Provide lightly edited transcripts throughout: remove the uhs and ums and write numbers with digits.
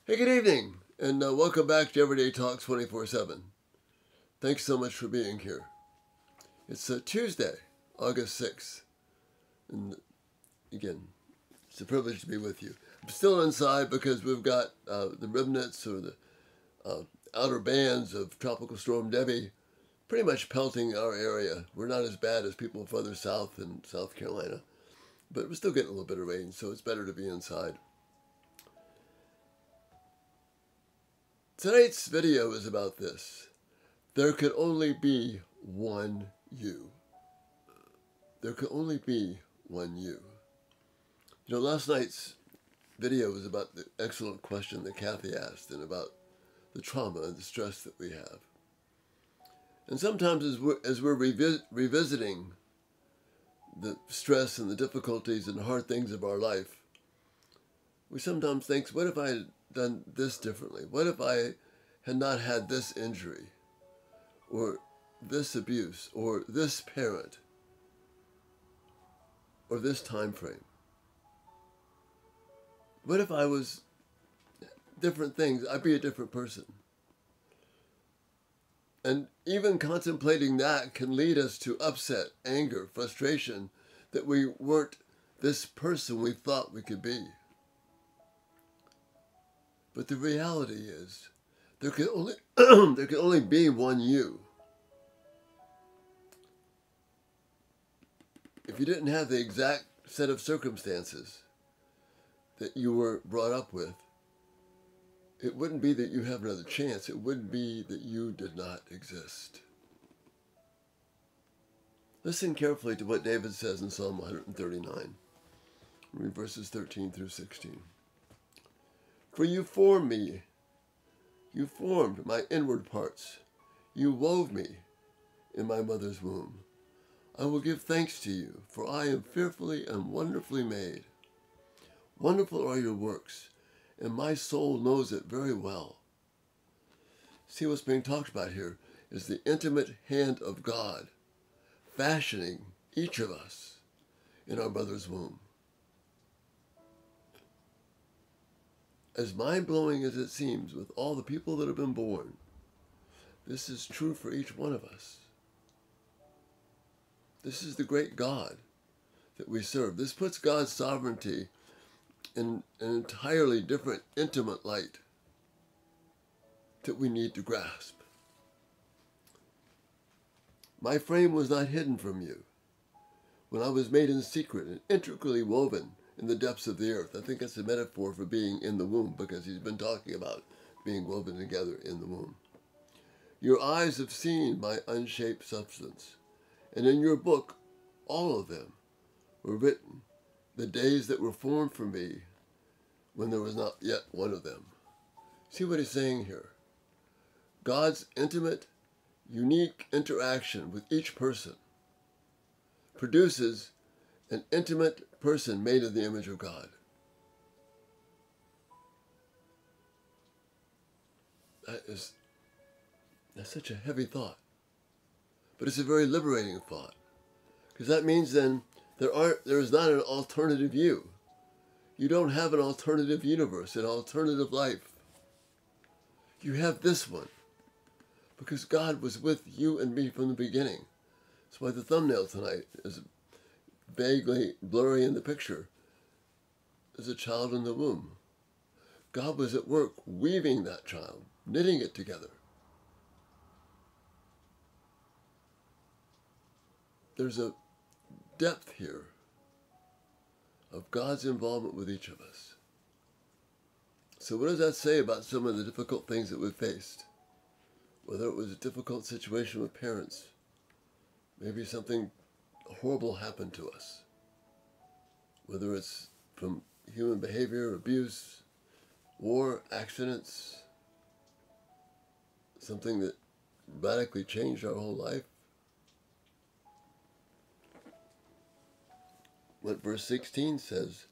Hey, good evening, and welcome back to Everyday Talks 24/7. Thanks so much for being here. It's Tuesday, August 6th, and again, it's a privilege to be with you. I'm still inside because we've got the remnants or the outer bands of Tropical Storm Debbie pretty much pelting our area. We're not as bad as people further south in South Carolina, but we're still getting a little bit of rain, so it's better to be inside. Tonight's video is about this. There could only be one you. There could only be one you. You know, last night's video was about the excellent question that Kathy asked and about the trauma and the stress that we have. And sometimes as we're revisiting the stress and the difficulties and the hard things of our life, we sometimes think, what if I had done this differently? What if I had not had this injury, or this abuse, or this parent, or this time frame? What if I was different things? I'd be a different person. And even contemplating that can lead us to upset, anger, frustration that we weren't this person we thought we could be. But the reality is, there can only be one you. If you didn't have the exact set of circumstances that you were brought up with, it wouldn't be that you have another chance. It wouldn't be that you did not exist. Listen carefully to what David says in Psalm 139, read verses 13 through 16. For you formed me, you formed my inward parts, you wove me in my mother's womb. I will give thanks to you, for I am fearfully and wonderfully made. Wonderful are your works, and my soul knows it very well. See, what's being talked about here is the intimate hand of God fashioning each of us in our mother's womb. As mind-blowing as it seems with all the people that have been born, this is true for each one of us. This is the great God that we serve. This puts God's sovereignty in an entirely different, intimate light that we need to grasp. My frame was not hidden from you when I was made in secret and intricately woven in the depths of the earth. I think that's a metaphor for being in the womb, because he's been talking about being woven together in the womb. Your eyes have seen my unshaped substance, and in your book, all of them were written, the days that were formed for me when there was not yet one of them. See what he's saying here? God's intimate, unique interaction with each person produces an intimate person made in the image of God. That's such a heavy thought. But it's a very liberating thought. Because that means then there is not an alternative you. You don't have an alternative universe, an alternative life. You have this one. Because God was with you and me from the beginning. That's why the thumbnail tonight is vaguely blurry in the picture. There's a child in the womb. God was at work weaving that child, knitting it together. There's a depth here of God's involvement with each of us. So what does that say about some of the difficult things that we've faced? Whether it was a difficult situation with parents, maybe something horrible happened to us, whether it's from human behavior, abuse, war, accidents, something that radically changed our whole life. What verse 16 says,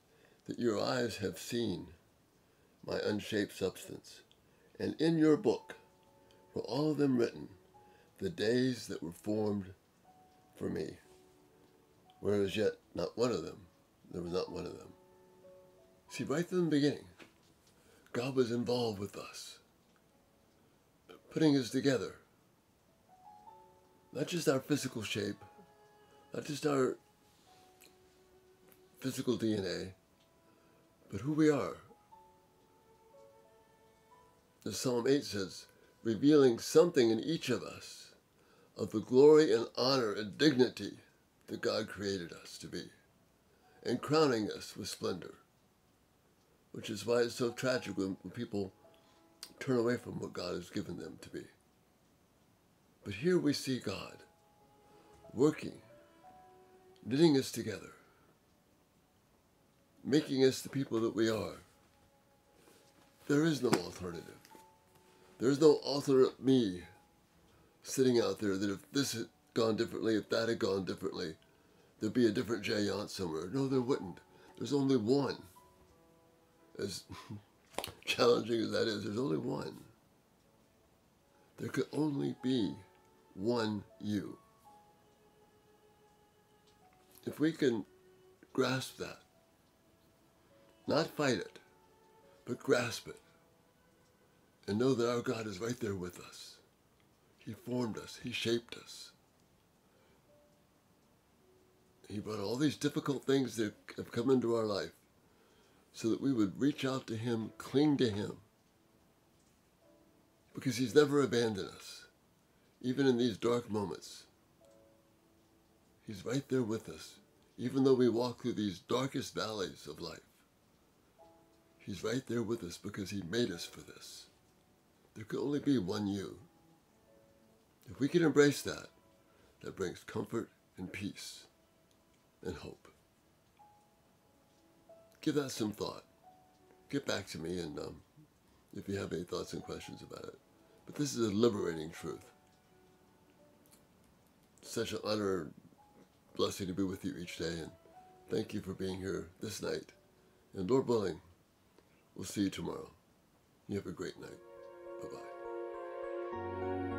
that your eyes have seen my unshaped substance, and in your book were all of them written, the days that were formed for me. Whereas yet not one of them, there was not one of them. See, right from the beginning, God was involved with us, putting us together. Not just our physical shape, not just our physical DNA, but who we are. As Psalm 8 says, revealing something in each of us of the glory and honor and dignity that God created us to be, and crowning us with splendor, which is why it's so tragic when people turn away from what God has given them to be. But here we see God working, knitting us together, making us the people that we are. There is no alternative. There is no alternate me sitting out there that if this had gone differently, if that had gone differently, there'd be a different Jay Yant somewhere. No, there wouldn't. There's only one. As challenging as that is, there's only one. There could only be one you. If we can grasp that, not fight it, but grasp it, and know that our God is right there with us. He formed us. He shaped us. He brought all these difficult things that have come into our life so that we would reach out to Him, cling to Him, because He's never abandoned us, even in these dark moments. He's right there with us, even though we walk through these darkest valleys of life. He's right there with us because He made us for this. There could only be one you. If we can embrace that, that brings comfort and peace and hope. Give that some thought. Get back to me and if you have any thoughts and questions about it. But this is a liberating truth. Such an honor and blessing to be with you each day, and thank you for being here this night. And Lord willing, we'll see you tomorrow. You have a great night. Bye-bye.